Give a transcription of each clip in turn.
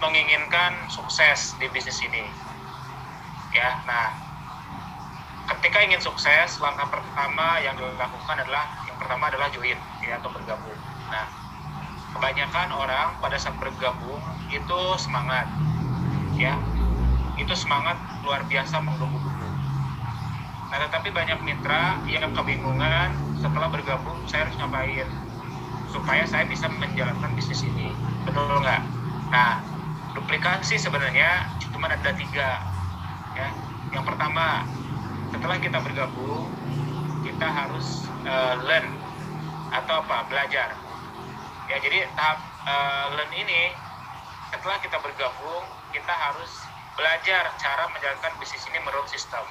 menginginkan sukses di bisnis ini. Ya, nah, ketika ingin sukses, langkah pertama yang dilakukan adalah join, ya, atau bergabung. Nah, kebanyakan orang pada saat bergabung itu semangat, ya, itu semangat luar biasa menggebu-gebu. Nah, tetapi banyak mitra yang kebingungan setelah bergabung saya harus ngapain supaya saya bisa menjalankan bisnis ini, betul nggak? Nah, duplikasi sebenarnya cuma ada 3, ya. Yang pertama, setelah kita bergabung, kita harus learn atau belajar. Ya, jadi tahap learn ini setelah kita bergabung, kita harus belajar cara menjalankan bisnis ini menurut sistem.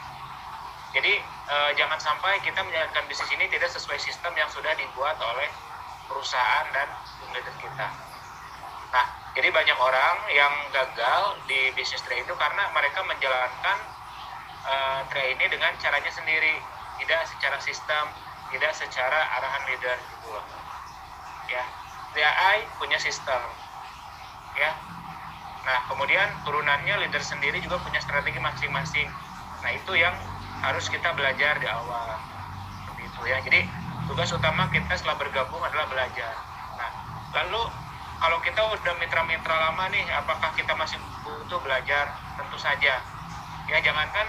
Jadi jangan sampai kita menjalankan bisnis ini tidak sesuai sistem yang sudah dibuat oleh perusahaan dan leader kita. Nah, jadi banyak orang yang gagal di bisnis tray itu karena mereka menjalankan tray ini dengan caranya sendiri, tidak secara sistem, tidak secara arahan leader gitu loh. Ya, TAI punya sistem, ya. Nah, kemudian turunannya leader sendiri juga punya strategi masing-masing. Nah, itu yang harus kita belajar di awal, seperti itu ya. Jadi tugas utama kita setelah bergabung adalah belajar. Nah, lalu kalau kita udah mitra-mitra lama nih, apakah kita masih butuh belajar? Tentu saja. Ya, jangankan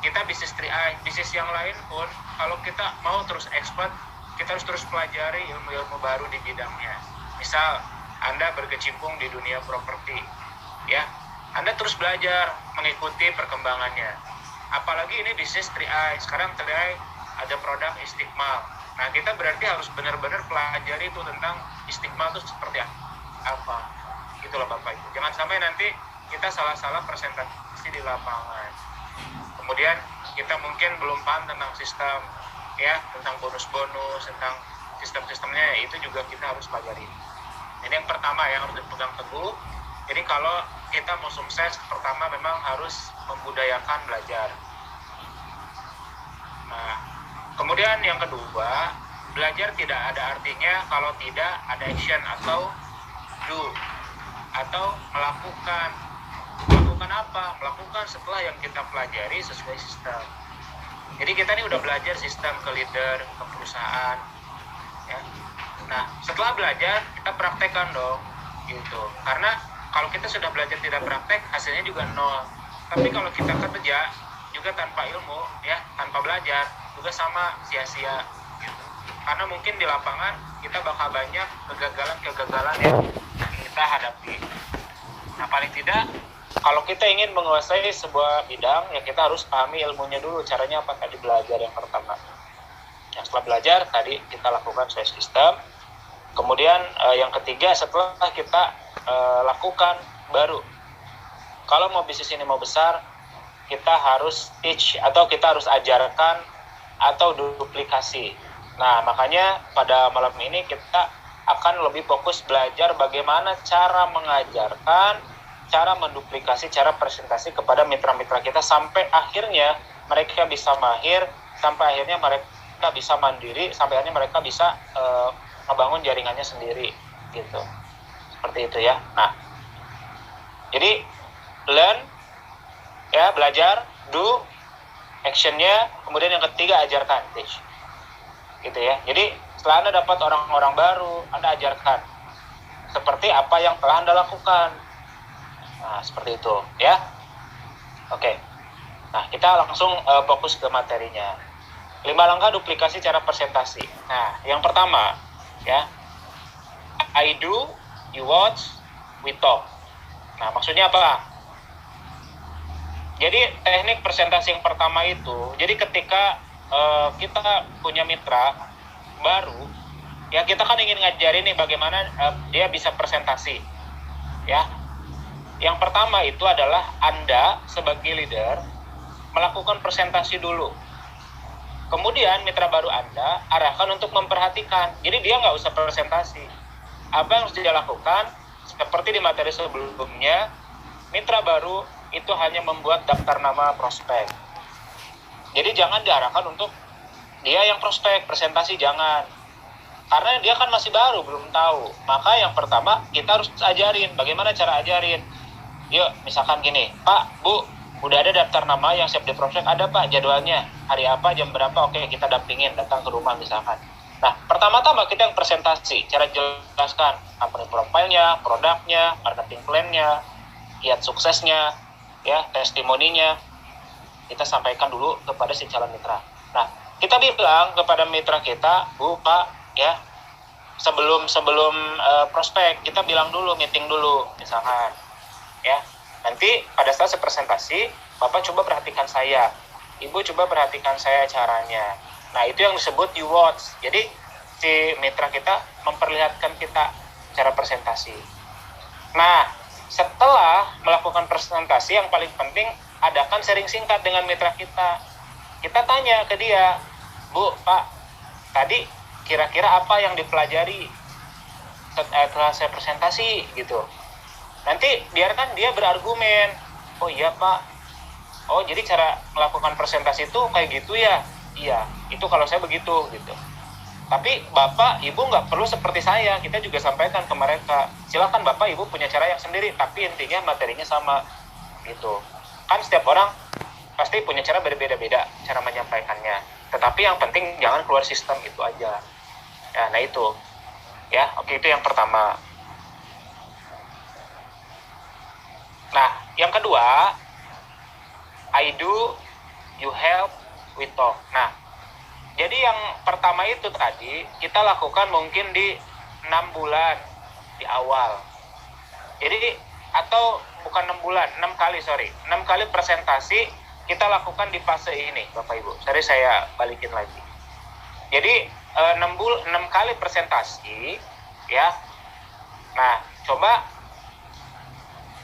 kita bisnis 3i, bisnis yang lain pun kalau kita mau terus expert, kita harus terus pelajari ilmu-ilmu baru di bidangnya. Misal Anda berkecimpung di dunia properti, ya, Anda terus belajar mengikuti perkembangannya. Apalagi ini bisnis 3i, sekarang 3i ada produk Istiqmal. Nah, kita berarti harus benar-benar pelajari itu tentang Istiqmal itu seperti apa. Itulah Bapak Ibu. Jangan sampai nanti kita salah-salah presentasi di lapangan. Kemudian kita mungkin belum paham tentang sistem, ya, tentang bonus-bonus, tentang sistem-sistemnya, itu juga kita harus pelajari. Jadi yang pertama yang harus dipegang teguh. Jadi kalau kita mau sukses, pertama memang harus membudayakan belajar. Nah, kemudian yang kedua, belajar tidak ada artinya kalau tidak ada action atau do, atau melakukan. Melakukan apa? Melakukan setelah yang kita pelajari sesuai sistem. Jadi kita ini udah belajar sistem ke leader, ke perusahaan, ya. Nah, setelah belajar kita praktekkan dong, gitu. Karena kalau kita sudah belajar tidak praktek, hasilnya juga nol. Tapi kalau kita kerja juga tanpa ilmu, ya, tanpa belajar, juga sama sia-sia, gitu. Karena mungkin di lapangan kita bakal banyak kegagalan yang kita hadapi. Nah, paling tidak kalau kita ingin menguasai sebuah bidang, ya kita harus pahami ilmunya dulu. Caranya apa? Tadi belajar yang pertama. Yang setelah belajar tadi kita lakukan sesuai sistem. Kemudian yang ketiga, setelah kita lakukan baru, kalau mau bisnis ini mau besar, kita harus teach atau kita harus ajarkan atau duplikasi. Nah, makanya pada malam ini kita akan lebih fokus belajar bagaimana cara mengajarkan, cara menduplikasi, cara presentasi kepada mitra-mitra kita sampai akhirnya mereka bisa mahir, sampai akhirnya mereka bisa mandiri, sampai akhirnya mereka bisa ngebangun jaringannya sendiri, gitu. Seperti itu ya. Nah, jadi learn, ya, belajar, do, actionnya, kemudian yang ketiga ajarkan, teach, gitu ya. Jadi setelah Anda dapat orang-orang baru, Anda ajarkan seperti apa yang telah Anda lakukan. Nah, seperti itu ya. Oke. Nah, kita langsung fokus ke materinya. 5 langkah duplikasi cara presentasi. Nah, yang pertama, ya, I do, you watch, we talk. Nah, maksudnya apa? Jadi teknik presentasi yang pertama itu, jadi ketika kita punya mitra baru, ya kita kan ingin ngajarin nih bagaimana dia bisa presentasi, ya. Yang pertama itu adalah Anda sebagai leader melakukan presentasi dulu. Kemudian mitra baru Anda arahkan untuk memperhatikan. Jadi dia nggak usah presentasi. Apa yang harus dia lakukan? Seperti di materi sebelumnya, mitra baru itu hanya membuat daftar nama prospek. Jadi jangan diarahkan untuk dia yang prospek, presentasi jangan. Karena dia kan masih baru, belum tahu. Maka yang pertama kita harus ajarin. Bagaimana cara ajarin? Yuk, misalkan gini, Pak, Bu, udah ada daftar nama yang siap di prospek? Ada Pak, jadwalnya. Hari apa, jam berapa? Oke, kita dampingin, datang ke rumah misalkan. Nah, pertama-tama kita yang presentasi, cara jelaskan company profile-nya, produknya, marketing plan-nya, kiat suksesnya, ya, testimoninya, kita sampaikan dulu kepada si calon mitra. Nah, kita bilang kepada mitra kita, Bu, Pak, ya, sebelum prospek, kita bilang dulu, meeting dulu, misalkan, ya. Nanti pada saat saya presentasi, Bapak coba perhatikan saya, Ibu coba perhatikan saya caranya. Nah, itu yang disebut rewards. Jadi, si mitra kita memperlihatkan kita cara presentasi. Nah, setelah melakukan presentasi, yang paling penting, adakan sharing singkat dengan mitra kita. Kita tanya ke dia, Bu, Pak, tadi kira-kira apa yang dipelajari setelah saya presentasi, gitu. Nanti biarkan dia berargumen, oh iya Pak, oh jadi cara melakukan presentasi itu kayak gitu ya? Iya, itu kalau saya begitu, gitu. Tapi Bapak, Ibu nggak perlu seperti saya, kita juga sampaikan ke mereka. Silakan Bapak, Ibu punya cara yang sendiri, tapi intinya materinya sama, gitu. Kan setiap orang pasti punya cara berbeda-beda, cara menyampaikannya. Tetapi yang penting jangan keluar sistem, itu aja. Ya, nah itu. Ya, oke, itu yang pertama. Nah, yang kedua, I do, you help, we talk. Nah, jadi yang pertama itu tadi, kita lakukan mungkin di 6 bulan di awal. Jadi, atau bukan 6 bulan, 6 kali presentasi kita lakukan di fase ini, Bapak Ibu. Sorry, saya balikin lagi. Jadi, 6 kali presentasi, ya. Nah, coba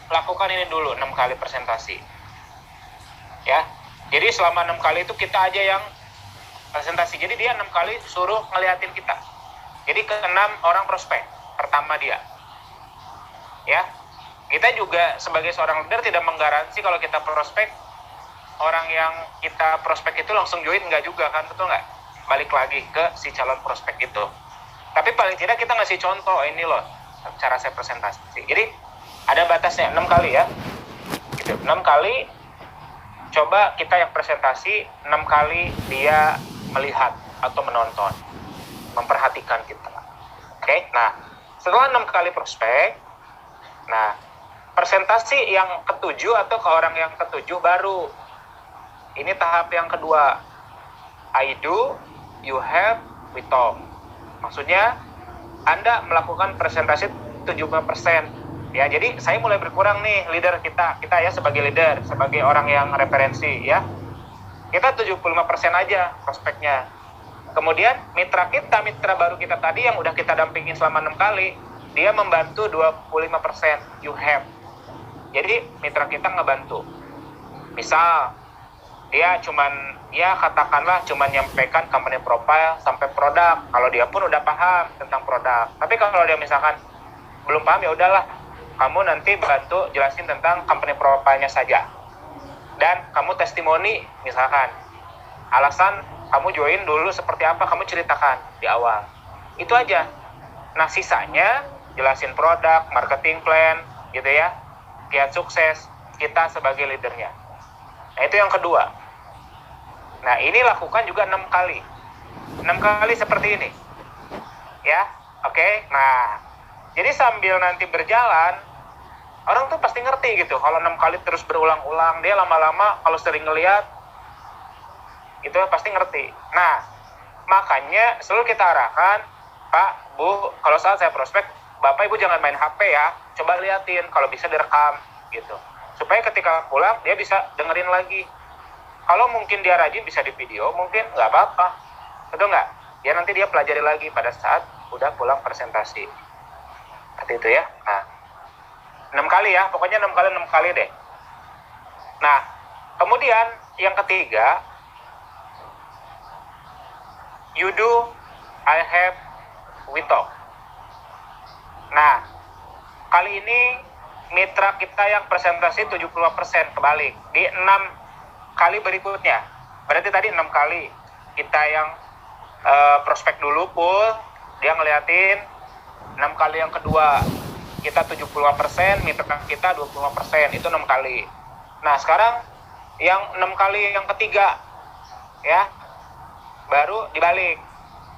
lakukan ini dulu, 6 kali presentasi. Ya, jadi selama 6 kali itu kita aja yang presentasi. Jadi dia 6 kali suruh ngeliatin kita. Jadi ke 6 orang prospek pertama dia. Ya, kita juga sebagai seorang leader tidak menggaransi kalau kita prospek, orang yang kita prospek itu langsung join, enggak juga kan, betul nggak? Balik lagi ke si calon prospek itu. Tapi paling tidak kita ngasih contoh, ini loh cara saya presentasi. Jadi ada batasnya 6 kali ya. Gitu. 6 kali coba kita yang presentasi, 6 kali dia melihat atau menonton, memperhatikan kita. Oke, nah setelah 6 kali prospek, nah presentasi yang ketujuh atau ke orang yang ketujuh baru. Ini tahap yang kedua. I do, you have, we talk. Maksudnya Anda melakukan presentasi 75%. Ya, jadi saya mulai berkurang nih, leader kita ya sebagai leader, sebagai orang yang referensi ya. Kita 75% aja prospeknya. Kemudian mitra baru kita tadi yang udah kita dampingin selama 6 kali, dia membantu 25%, you have. Jadi mitra kita ngebantu. Misal dia katakanlah cuman nyampaikan company profile sampai produk, kalau dia pun udah paham tentang produk. Tapi kalau dia misalkan belum paham, ya udahlah, kamu nanti bantu jelasin tentang company profile-nya saja. Dan kamu testimoni, misalkan alasan kamu join dulu seperti apa, kamu ceritakan di awal. Itu aja. Nah, sisanya jelasin produk, marketing plan, gitu ya, kiat sukses kita sebagai leadernya. Nah, itu yang kedua. Nah, ini lakukan juga 6 kali. 6 kali seperti ini. Ya, oke. Nah, jadi sambil nanti berjalan, orang tuh pasti ngerti gitu. Kalau 6 kali terus berulang-ulang, dia lama-lama kalau sering ngeliat, itu pasti ngerti. Nah, makanya selalu kita arahkan, Pak, Bu, kalau saat saya prospek, Bapak Ibu jangan main HP ya. Coba liatin, kalau bisa direkam gitu. Supaya ketika pulang, dia bisa dengerin lagi. Kalau mungkin dia rajin bisa di video, mungkin nggak apa-apa. Betul nggak? Ya nanti dia pelajari lagi pada saat udah pulang presentasi. Seperti itu ya. Nah, 6 kali ya, pokoknya 6 kali deh. Nah, kemudian yang ketiga, you do, I have, we talk. Nah, kali ini mitra kita yang presentasi 75% kebalik. Di 6 kali berikutnya. Berarti tadi 6 kali. Kita yang prospek dulu full, dia ngeliatin. 6 kali yang kedua, kita 75%, mitra kita 25%, itu 6 kali. Nah, sekarang yang 6 kali yang ketiga, ya, baru dibalik.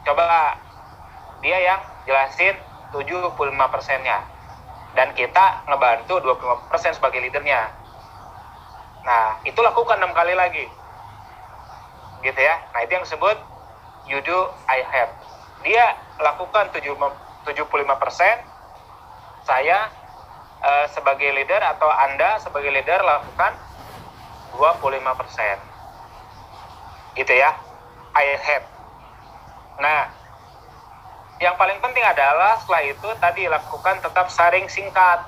Coba dia yang jelasin 75%-nya. Dan kita ngebantu 25% sebagai leadernya. Nah, itu lakukan 6 kali lagi. Gitu ya. Nah, itu yang disebut you do, I have. Dia lakukan 75%, saya sebagai leader atau Anda sebagai leader lakukan 25%. Gitu ya. I have. Nah, yang paling penting adalah setelah itu tadi lakukan tetap sharing singkat.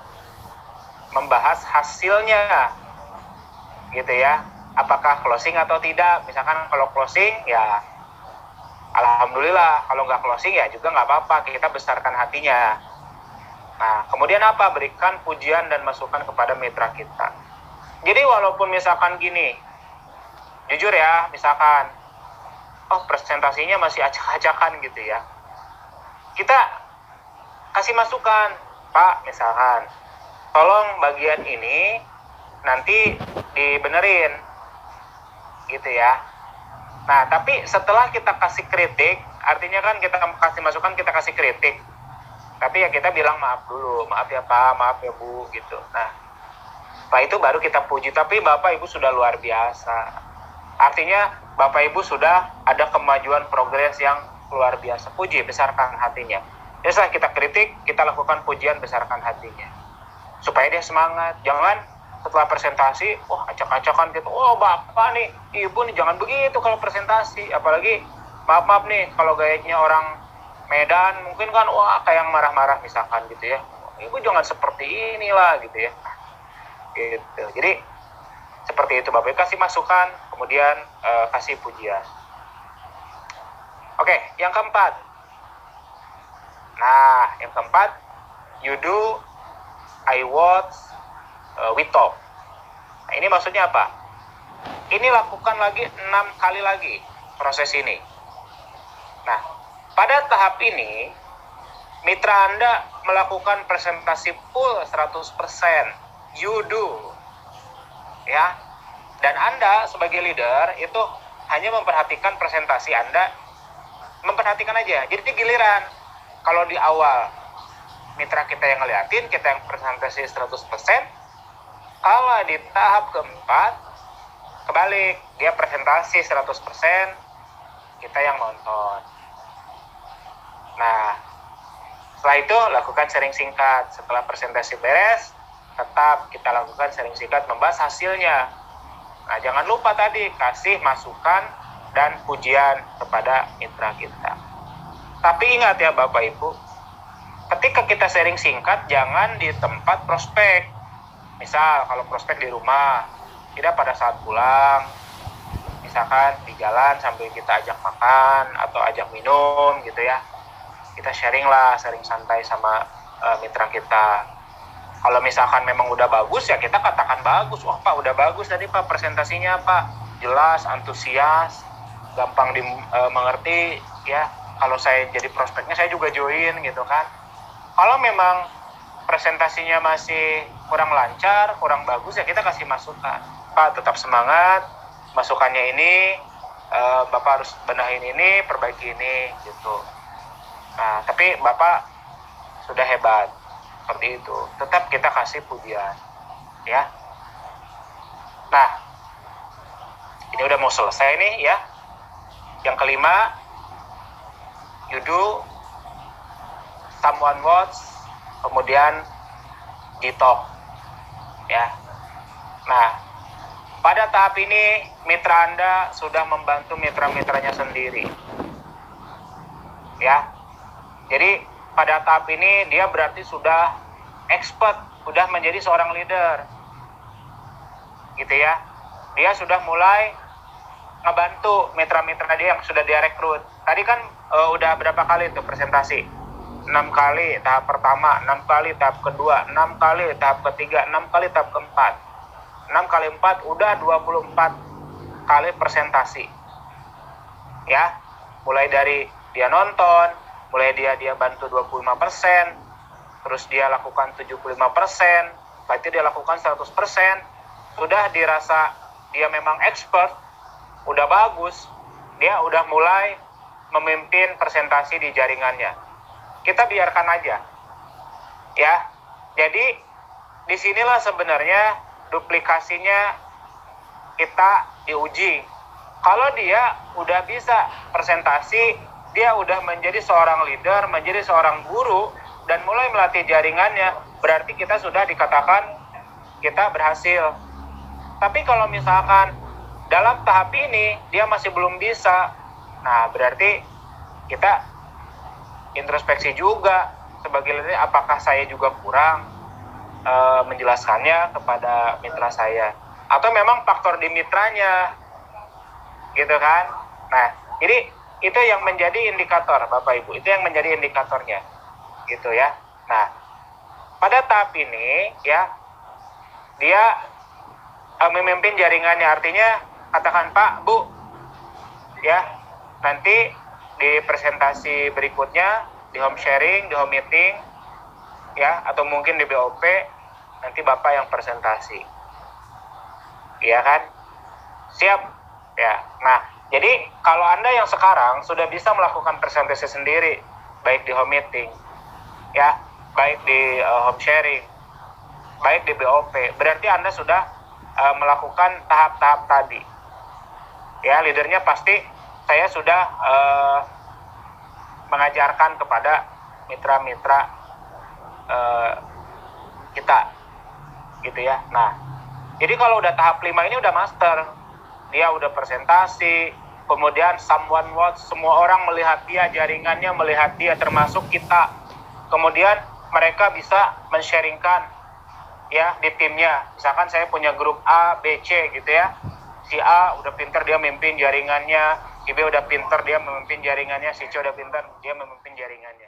Membahas hasilnya. Gitu ya. Apakah closing atau tidak. Misalkan kalau closing ya alhamdulillah. Kalau nggak closing ya juga nggak apa-apa. Kita besarkan hatinya. Nah, kemudian apa? Berikan pujian dan masukan kepada mitra kita. Jadi walaupun misalkan gini, jujur ya, misalkan, oh presentasinya masih acak-acakan gitu ya. Kita kasih masukan, Pak, misalkan, tolong bagian ini nanti dibenerin, gitu ya. Nah, tapi setelah kita kasih kritik, artinya kan kita kasih masukan, kita kasih kritik. Tapi ya kita bilang maaf dulu, maaf ya Pak, maaf ya Bu, gitu. Nah, setelah itu baru kita puji, tapi Bapak Ibu sudah luar biasa. Artinya Bapak Ibu sudah ada kemajuan progres yang luar biasa. Puji, besarkan hatinya. Jadi setelah kita kritik, kita lakukan pujian, besarkan hatinya. Supaya dia semangat. Jangan setelah presentasi, wah acak-acakan gitu. Oh Bapak nih, Ibu nih jangan begitu kalau presentasi. Apalagi, maaf nih, kalau gayanya orang Medan mungkin kan wah kayak yang marah-marah misalkan gitu ya. Ibu jangan seperti inilah gitu ya. Gitu. Jadi seperti itu Bapak kasih masukan, kemudian kasih pujian. Oke, yang keempat. Nah, yang keempat, you do, I watch, we talk. Nah, ini maksudnya apa? Ini lakukan lagi 6 kali lagi proses ini. Nah, pada tahap ini, mitra Anda melakukan presentasi full 100%. You do. Ya. Dan Anda sebagai leader itu hanya memperhatikan presentasi Anda. Memperhatikan aja. Jadi giliran. Kalau di awal mitra kita yang ngeliatin, kita yang presentasi 100%. Kalau di tahap keempat, kebalik. Dia presentasi 100%, kita yang nonton. Nah, setelah itu lakukan sharing singkat. Setelah presentasi beres, tetap kita lakukan sharing singkat membahas hasilnya. Nah, jangan lupa tadi kasih masukan dan pujian kepada mitra kita. Tapi ingat ya Bapak Ibu, ketika kita sharing singkat jangan di tempat prospek. Misal kalau prospek di rumah, tidak pada saat pulang, misalkan di jalan sambil kita ajak makan atau ajak minum gitu ya. Kita sharing santai sama mitra kita. Kalau misalkan memang udah bagus ya kita katakan bagus. Wah Pak udah bagus tadi Pak presentasinya Pak. Jelas, antusias, gampang dimengerti ya. Kalau saya jadi prospeknya saya juga join gitu kan. Kalau memang presentasinya masih kurang lancar, kurang bagus ya kita kasih masukan. Pak tetap semangat, masukannya ini, Bapak harus benahin ini, perbaiki ini gitu. Nah, tapi Bapak sudah hebat, seperti itu. Tetap kita kasih pujian, ya. Nah, ini udah mau selesai nih, ya. Yang kelima, you do, someone watch, kemudian di-talk, ya. Nah, pada tahap ini mitra Anda sudah membantu mitra-mitranya sendiri, ya. Jadi pada tahap ini dia berarti sudah expert, sudah menjadi seorang leader, gitu ya. Dia sudah mulai ngebantu mitra-mitra dia yang sudah dia rekrut. Tadi kan udah berapa kali tuh presentasi? 6 kali tahap pertama, 6 kali tahap kedua, 6 kali tahap ketiga, 6 kali tahap keempat. 6 kali 4 udah 24 kali presentasi. Ya, mulai dari dia nonton, mulai dia bantu 25%, terus dia lakukan 75%, berarti dia lakukan 100%, sudah dirasa dia memang expert, udah bagus, dia udah mulai memimpin presentasi di jaringannya. Kita biarkan aja, ya. Jadi disinilah sebenarnya duplikasinya kita diuji. Kalau dia udah bisa presentasi, dia udah menjadi seorang leader, menjadi seorang guru, dan mulai melatih jaringannya, berarti kita sudah dikatakan kita berhasil. Tapi kalau misalkan dalam tahap ini dia masih belum bisa, nah berarti kita introspeksi juga sebagai leader, apakah saya juga kurang menjelaskannya kepada mitra saya, atau memang faktor di mitranya, gitu kan. Nah, jadi itu yang menjadi indikator, Bapak Ibu, itu yang menjadi indikatornya, gitu ya. Nah, pada tahap ini ya, dia memimpin jaringannya, artinya katakan Pak, Bu, ya, nanti di presentasi berikutnya, di home sharing, di home meeting, ya, atau mungkin di BOP, nanti Bapak yang presentasi, iya kan? Siap. Ya, nah, jadi kalau Anda yang sekarang sudah bisa melakukan presentasi sendiri, baik di home meeting, ya, baik di home sharing, baik di BOP, berarti Anda sudah melakukan tahap-tahap tadi. Ya, leadernya pasti saya sudah mengajarkan kepada mitra-mitra kita, gitu ya. Nah, jadi kalau udah tahap 5 ini udah master. Dia udah presentasi, kemudian someone watch, semua orang melihat dia, jaringannya melihat dia, termasuk kita. Kemudian mereka bisa men-sharingkan ya di timnya. Misalkan saya punya grup A, B, C gitu ya. Si A udah pinter, dia memimpin jaringannya. Si B udah pinter, dia memimpin jaringannya. Si C udah pinter, dia memimpin jaringannya.